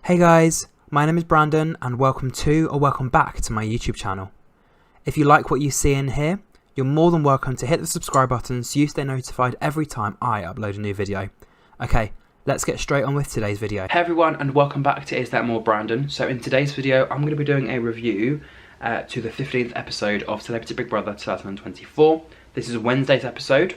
Hey guys, my name is Brandon and welcome to or welcome back to my YouTube channel. If you like what you see in here, you're more than welcome to hit the subscribe button so you stay notified every time I upload a new video. Okay, let's get straight on with today's video. Hey everyone and welcome back to Is That More Brandon. So in today's video I'm going to be doing a review to the 15th episode of Celebrity Big Brother 2024. This is Wednesday's episode.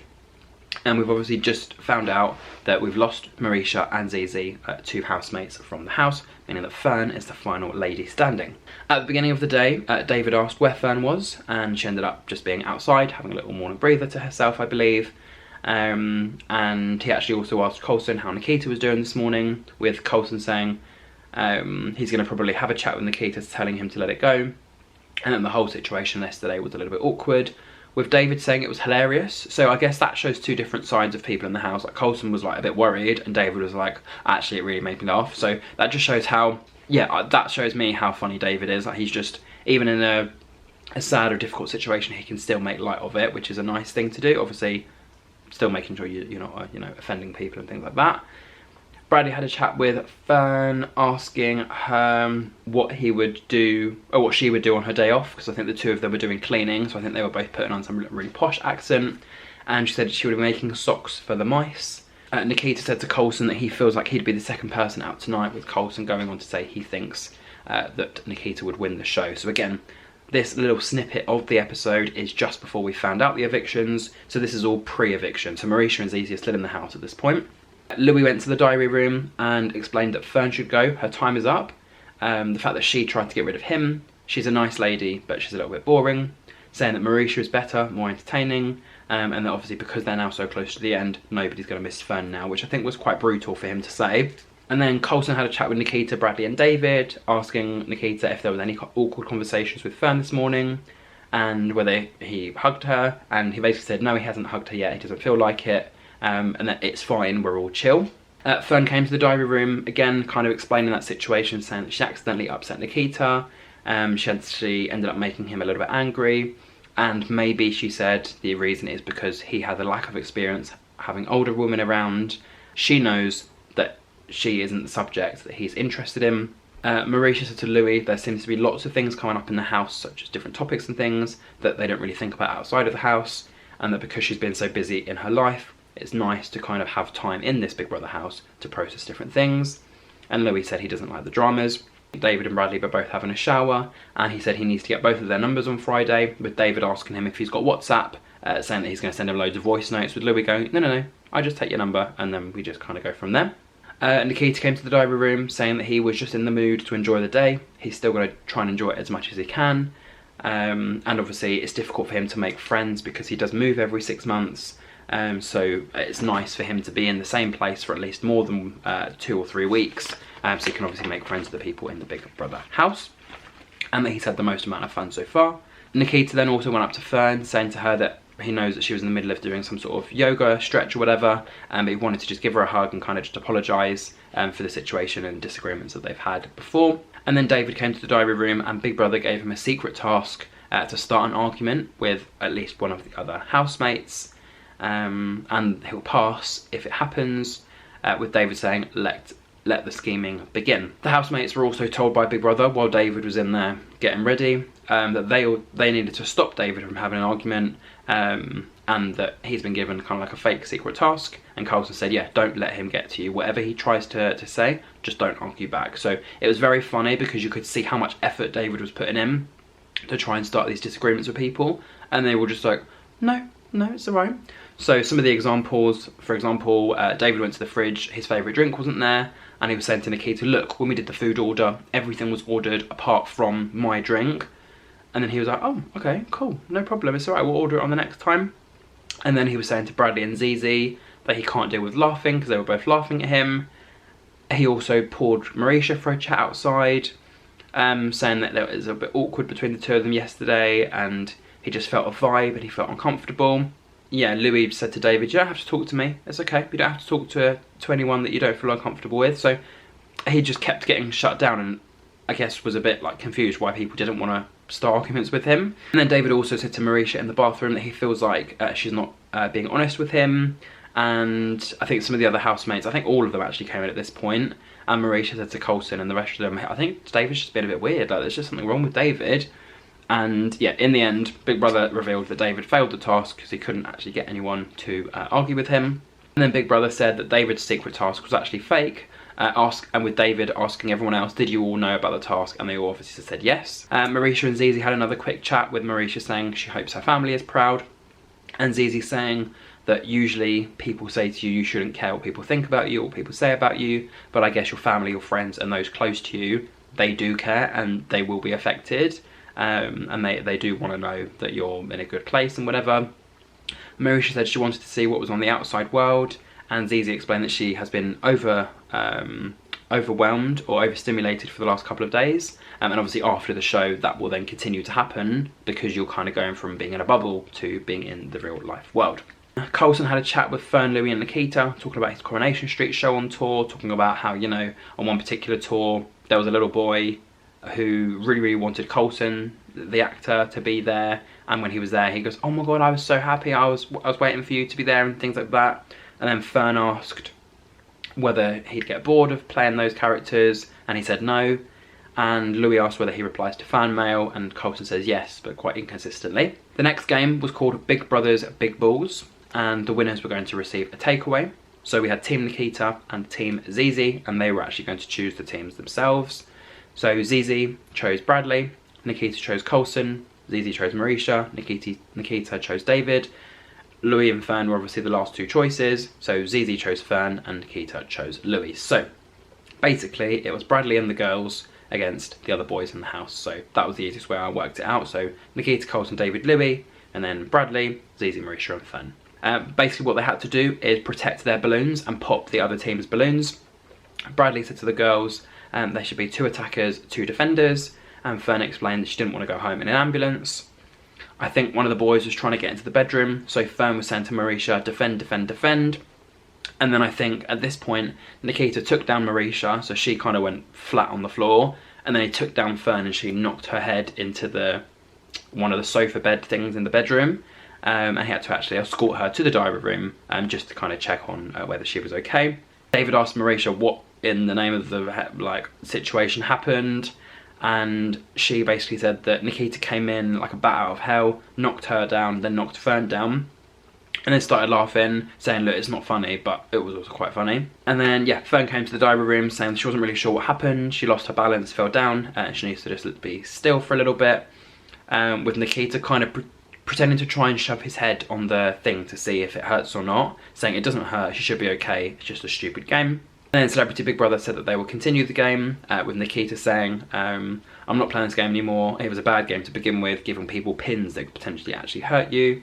And we've obviously just found out that we've lost Marisha and Zizi, two housemates from the house, meaning that Fern is the final lady standing. At the beginning of the day, David asked where Fern was, and she ended up just being outside, having a little morning breather to herself, I believe. And he actually also asked Coulson how Nikita was doing this morning, with Coulson saying he's going to probably have a chat with Nikita, telling him to let it go. And then the whole situation yesterday was a little bit awkward, with David saying it was hilarious. So I guess that shows two different sides of people in the house. Like Coulson was like a bit worried and David was like, actually it really made me laugh. So that just shows how, that shows me how funny David is. Like he's just, even in a sad or difficult situation, he can still make light of it, which is a nice thing to do. Obviously, still making sure you're not, offending people and things like that. Bradley had a chat with Fern, asking her what he would do, or what she would do on her day off, because I think the two of them were doing cleaning, so I think they were both putting on some really posh accent. And she said she would be making socks for the mice. Nikita said to Coulson that he feels like he'd be the second person out tonight, with Coulson going on to say he thinks that Nikita would win the show. So again, this little snippet of the episode is just before we found out the evictions, so this is all pre-eviction. So Marisha and Zizi are still in the house at this point. Louis went to the diary room and explained that Fern should go, her time is up. The fact that she tried to get rid of him, she's a nice lady, but she's a little bit boring. Saying that Marisha is better, more entertaining, and that obviously because they're now so close to the end, nobody's going to miss Fern now, which I think was quite brutal for him to say. And then Coulson had a chat with Nikita, Bradley and David, asking Nikita if there was any awkward conversations with Fern this morning, and whether he hugged her, and he basically said no, he hasn't hugged her yet, he doesn't feel like it. And that it's fine, we're all chill. Fern came to the diary room, again kind of explaining that situation, saying that she accidentally upset Nikita. She actually ended up making him a little bit angry, and maybe she said the reason is because he had a lack of experience having older women around. She knows that she isn't the subject that he's interested in. Marisha said to Louis there seems to be lots of things coming up in the house, such as different topics and things that they don't really think about outside of the house, and that because she's been so busy in her life, it's nice to kind of have time in this Big Brother house to process different things. And Louis said he doesn't like the dramas. David and Bradley were both having a shower, and he said he needs to get both of their numbers on Friday, with David asking him if he's got WhatsApp, saying that he's going to send him loads of voice notes, with Louis going, no, I just take your number, and then we just kind of go from there. Nikita came to the diary room saying that he was just in the mood to enjoy the day. He's still going to try and enjoy it as much as he can. And obviously it's difficult for him to make friends because he does move every 6 months. So it's nice for him to be in the same place for at least more than 2 or 3 weeks, so he can obviously make friends with the people in the Big Brother house, and that he's had the most amount of fun so far. Nikita then also went up to Fern, saying to her that he knows that she was in the middle of doing some sort of yoga stretch or whatever, but he wanted to just give her a hug and kind of just apologise for the situation and disagreements that they've had before. And then David came to the diary room and Big Brother gave him a secret task to start an argument with at least one of the other housemates. And he'll pass if it happens, with David saying let the scheming begin. The housemates were also told by Big Brother while David was in there getting ready that they needed to stop David from having an argument, and that he's been given kind of like a fake secret task, and Coulson said yeah, don't let him get to you, whatever he tries to say, just don't argue back. So it was very funny because you could see how much effort David was putting in to try and start these disagreements with people, and they were just like no, it's alright. So some of the examples, for example, David went to the fridge, his favourite drink wasn't there, and he was saying to Nikita, look, when we did the food order, everything was ordered apart from my drink. And then he was like, oh, okay, cool, no problem, it's alright, we'll order it on the next time. And then he was saying to Bradley and Zizi that he can't deal with laughing because they were both laughing at him. He also poured Marisha for a chat outside, saying that it was a bit awkward between the two of them yesterday, and he just felt a vibe and he felt uncomfortable. Yeah, Louis said to David, you don't have to talk to me, it's okay, you don't have to talk to anyone that you don't feel uncomfortable with. So he just kept getting shut down, and I guess was a bit like confused why people didn't want to start arguments with him. And then David also said to Marisha in the bathroom that he feels like she's not being honest with him, and I think some of the other housemates, I think all of them actually came in at this point, and Marisha said to Coulson and the rest of them, I think David's just been a bit weird, like there's just something wrong with David. And yeah, in the end, Big Brother revealed that David failed the task because he couldn't actually get anyone to argue with him. And then Big Brother said that David's secret task was actually fake, and with David asking everyone else, did you all know about the task? And they all obviously said yes. Marisha and Zizi had another quick chat, with Marisha saying she hopes her family is proud, and Zizi saying that usually people say to you, you shouldn't care what people think about you or what people say about you, but I guess your family, your friends and those close to you, they do care and they will be affected, and they do want to know that you're in a good place and whatever. Marisha said she wanted to see what was on the outside world, and Zizi explained that she has been overwhelmed or overstimulated for the last couple of days, and obviously after the show that will then continue to happen because you're kind of going from being in a bubble to being in the real life world. Coulson had a chat with Fern, Louis and Nikita, talking about his Coronation Street show on tour, talking about how, you know, on one particular tour there was a little boy who really wanted Coulson, the actor, to be there, and when he was there he goes, oh my god, I was so happy, I was waiting for you to be there and things like that. And then Fern asked whether he'd get bored of playing those characters, and he said no. And Louis asked whether he replies to fan mail, and Coulson says yes, but quite inconsistently. The next game was called Big Brothers Big Balls, and the winners were going to receive a takeaway. So we had Team Nikita and Team Zizi, and they were actually going to choose the teams themselves. So Zizi chose Bradley, Nikita chose Coulson, Zizi chose Marisha, Nikita chose David. Louis and Fern were obviously the last two choices, so Zizi chose Fern and Nikita chose Louis. So basically it was Bradley and the girls against the other boys in the house, so that was the easiest way I worked it out. So Nikita, Coulson, David, Louis, and then Bradley, Zizi, Marisha and Fern. Basically what they had to do is protect their balloons and pop the other team's balloons. Bradley said to the girls there should be 2 attackers, 2 defenders, and Fern explained that she didn't want to go home in an ambulance. I think one of the boys was trying to get into the bedroom, so Fern was saying to Marisha, defend, defend, defend. And then I think at this point, Nikita took down Marisha, so she kind of went flat on the floor, and then he took down Fern and she knocked her head into one of the sofa bed things in the bedroom, and he had to actually escort her to the diary room just to kind of check on whether she was okay. David asked Marisha what in the name of the situation happened, and she basically said that Nikita came in like a bat out of hell, knocked her down, then knocked Fern down, and then started laughing, saying, look, it's not funny, but it was also quite funny. And then, yeah, Fern came to the diary room saying she wasn't really sure what happened. She lost her balance, fell down, and she needs to just be still for a little bit, with Nikita kind of pretending to try and shove his head on the thing to see if it hurts or not, saying it doesn't hurt, she should be okay, it's just a stupid game. And then Celebrity Big Brother said that they will continue the game, with Nikita saying, I'm not playing this game anymore, it was a bad game to begin with, giving people pins that could potentially actually hurt you.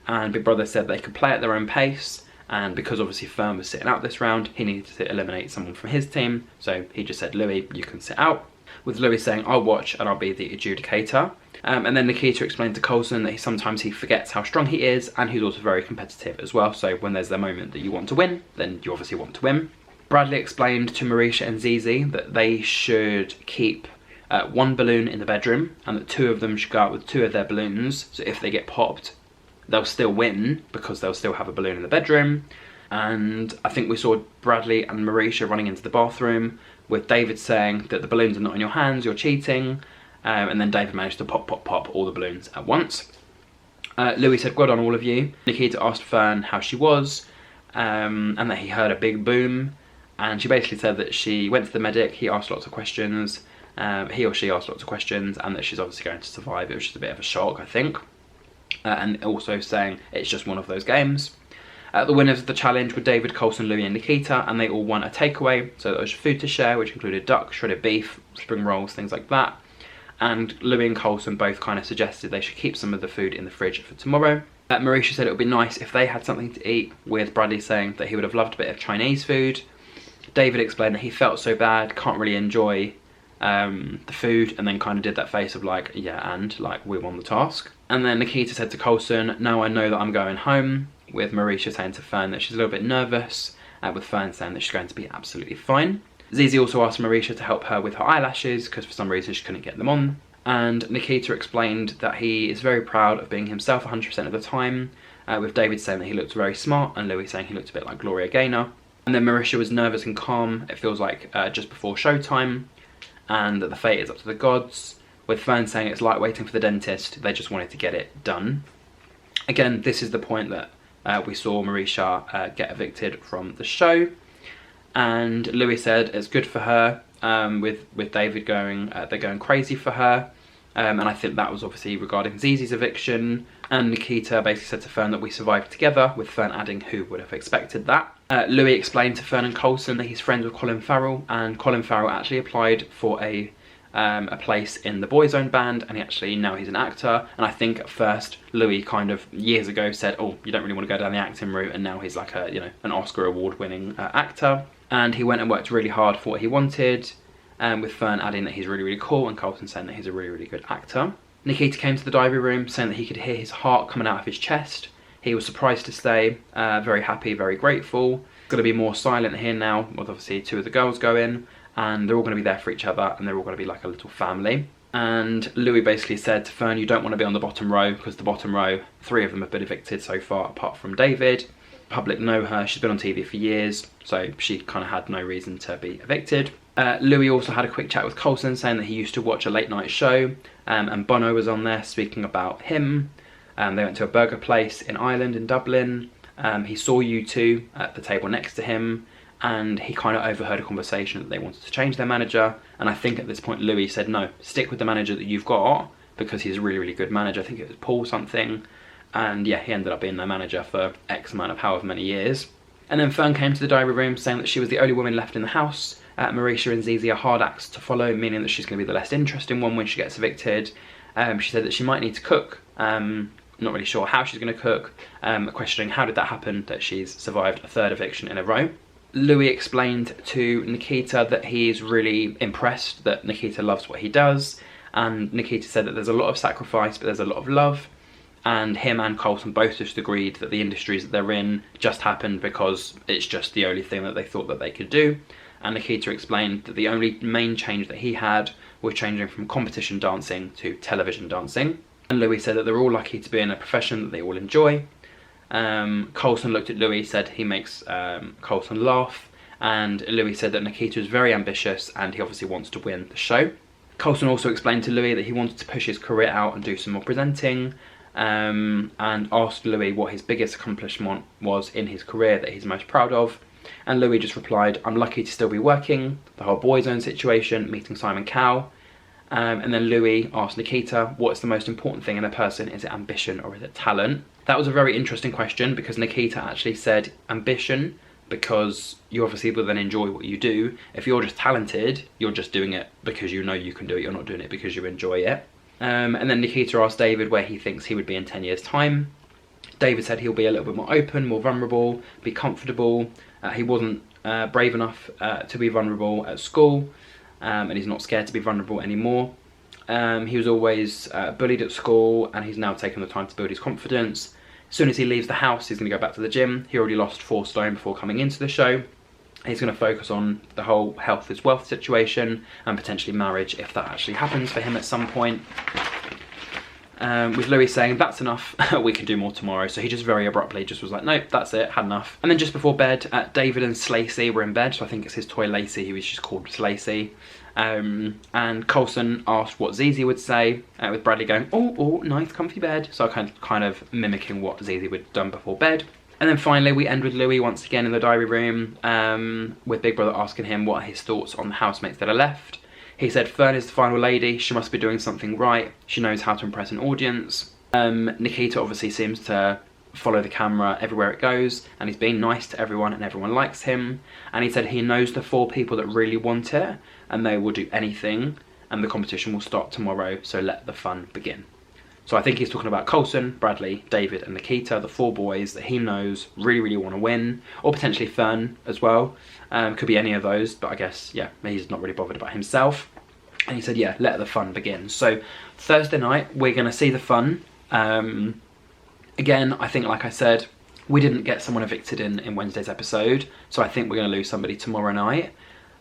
And Big Brother said they could play at their own pace, and because obviously Fern was sitting out this round, he needed to eliminate someone from his team, so he just said, Louis, you can sit out, with Louis saying, I'll watch and I'll be the adjudicator. And then Nikita explained to Coulson that sometimes he forgets how strong he is, and he's also very competitive as well, so when there's the moment that you want to win, then you obviously want to win. Bradley explained to Marisha and Zizi that they should keep 1 balloon in the bedroom, and that 2 of them should go out with 2 of their balloons, so if they get popped, they'll still win because they'll still have a balloon in the bedroom. And I think we saw Bradley and Marisha running into the bathroom, with David saying that the balloons are not in your hands, you're cheating, and then David managed to pop all the balloons at once. Louis said, well done all of you. Nikita asked Fern how she was, and that he heard a big boom, and she basically said that she went to the medic, he asked lots of questions, he or she asked lots of questions, and that she's obviously going to survive. It was just a bit of a shock, I think. And also saying it's just one of those games. The winners of the challenge were David, Coulson, Louis and Nikita, and they all won a takeaway. So there was food to share, which included duck, shredded beef, spring rolls, things like that. And Louis and Coulson both kind of suggested they should keep some of the food in the fridge for tomorrow. Marisha said it would be nice if they had something to eat, with Bradley saying that he would have loved a bit of Chinese food. David explained that he felt so bad, can't really enjoy the food, and then kind of did that face of like, yeah, and like, we won the task. And then Nikita said to Coulson, now I know that I'm going home, with Marisha saying to Fern that she's a little bit nervous, with Fern saying that she's going to be absolutely fine. Zizi also asked Marisha to help her with her eyelashes, because for some reason she couldn't get them on. And Nikita explained that he is very proud of being himself 100% of the time, with David saying that he looked very smart and Louis saying he looked a bit like Gloria Gaynor. And then Marisha was nervous and calm, it feels like just before showtime, and that the fate is up to the gods, with Fern saying it's like waiting for the dentist, they just wanted to get it done. Again, this is the point that we saw Marisha get evicted from the show, and Louis said it's good for her, with David going, they're going crazy for her, and I think that was obviously regarding Zizi's eviction, and Nikita basically said to Fern that we survived together, with Fern adding who would have expected that. Louis explained to Fern and Coulson that he's friends with Colin Farrell, and Colin Farrell actually applied for a place in the Boyzone band, and now he's an actor. And I think at first Louis kind of years ago said, oh, you don't really want to go down the acting route, and now he's like a an Oscar award winning actor, and he went and worked really hard for what he wanted, with Fern adding that he's really, really cool, and Coulson saying that he's a really, really good actor. Nikita came to the diary room saying that he could hear his heart coming out of his chest. He was surprised to stay, very happy, very grateful. It's going to be more silent here now, with obviously 2 of the girls go in, and they're all going to be there for each other, and they're all going to be like a little family. And Louis basically said to Fern, you don't want to be on the bottom row, because the bottom row, 3 of them have been evicted so far, apart from David. The public know her, she's been on TV for years, so she kind of had no reason to be evicted. Louis also had a quick chat with Coulson, saying that he used to watch a late night show, and Bono was on there speaking about him. They went to a burger place in Ireland, in Dublin. He saw U2 at the table next to him, and he kind of overheard a conversation that they wanted to change their manager. And I think at this point Louis said, no, stick with the manager that you've got, because he's a really, really good manager. I think it was Paul something. And yeah, he ended up being their manager for X amount of however many years. And then Fern came to the diary room saying that she was the only woman left in the house. Marisha and Zizi are hard acts to follow, meaning that she's going to be the less interesting one when she gets evicted. She said that she might need to cook. Not really sure how she's going to cook, questioning how did that happen that she's survived a 3rd eviction in a row. Louis explained to Nikita that he's really impressed that Nikita loves what he does, and Nikita said that there's a lot of sacrifice but there's a lot of love, and him and Coulson both just agreed that the industries that they're in just happened because it's just the only thing that they thought that they could do. And Nikita explained that the only main change that he had was changing from competition dancing to television dancing. And Louis said that they're all lucky to be in a profession that they all enjoy. Coulson looked at Louis, said he makes Coulson laugh, and Louis said that Nikita is very ambitious and he obviously wants to win the show. Coulson also explained to Louis that he wanted to push his career out and do some more presenting, and asked Louis what his biggest accomplishment was in his career that he's most proud of. And Louis just replied, I'm lucky to still be working, the whole Boyzone situation, meeting Simon Cowell. And then Louis asked Nikita, what's the most important thing in a person? Is it ambition or is it talent? That was a very interesting question, because Nikita actually said ambition, because you obviously will then enjoy what you do. If you're just talented, you're just doing it because you know you can do it, you're not doing it because you enjoy it. And then Nikita asked David where he thinks he would be in 10 years' time. David said he'll be a little bit more open, more vulnerable, be comfortable. He wasn't brave enough to be vulnerable at school, and he's not scared to be vulnerable anymore. He was always bullied at school, and he's now taken the time to build his confidence. As soon as he leaves the house, he's going to go back to the gym. He already lost 4 stone before coming into the show. He's going to focus on the whole health is wealth situation, and potentially marriage if that actually happens for him at some point. With Louis saying, that's enough, we can do more tomorrow. So he just very abruptly just was like, nope, that's it, had enough. And then just before bed, David and Slacey were in bed. So I think it's his toy Lacey, he was just called Slacey. And Coulson asked what Zizi would say, with Bradley going, oh, nice comfy bed. So kind of mimicking what Zizi would have done before bed. And then finally we end with Louis once again in the diary room, with Big Brother asking him what are his thoughts on the housemates that are left. He said, Fern is the final lady, she must be doing something right, she knows how to impress an audience. Nikita obviously seems to follow the camera everywhere it goes, and he's being nice to everyone and everyone likes him. And he said he knows the 4 people that really want it, and they will do anything, and the competition will start tomorrow, so let the fun begin. So I think he's talking about Coulson, Bradley, David and Nikita, the 4 boys that he knows really, really want to win, or potentially Fern as well. Could be any of those, but I guess, yeah, he's not really bothered about himself. And he said, yeah, let the fun begin. So Thursday night, we're going to see the fun. Again, I think, like I said, we didn't get someone evicted in Wednesday's episode, so I think we're going to lose somebody tomorrow night.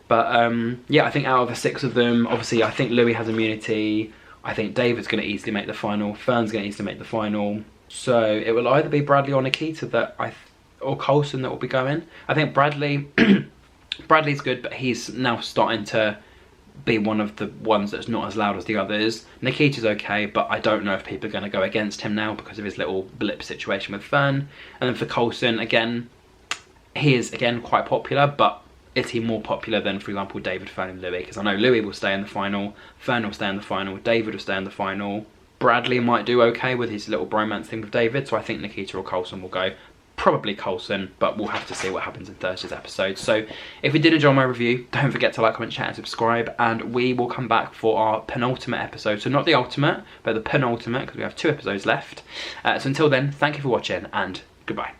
But yeah, I think out of the 6 of them, obviously I think Louis has immunity, I think David's going to easily make the final. Fern's going to easily make the final. So it will either be Bradley or Nikita or Coulson that will be going. I think Bradley's good, but he's now starting to be one of the ones that's not as loud as the others. Nikita's okay, but I don't know if people are going to go against him now because of his little blip situation with Fern. And then for Coulson, again, he is again quite popular, but is he more popular than, for example, David, Fern and Louis? Because I know Louis will stay in the final, Fern will stay in the final, David will stay in the final. Bradley might do okay with his little bromance thing with David, so I think Nikita or Coulson will go. Probably Coulson, but we'll have to see what happens in Thursday's episode. So if you did enjoy my review, don't forget to like, comment, chat and subscribe, and we will come back for our penultimate episode. So not the ultimate, but the penultimate, because we have 2 episodes left. So until then, thank you for watching, and goodbye.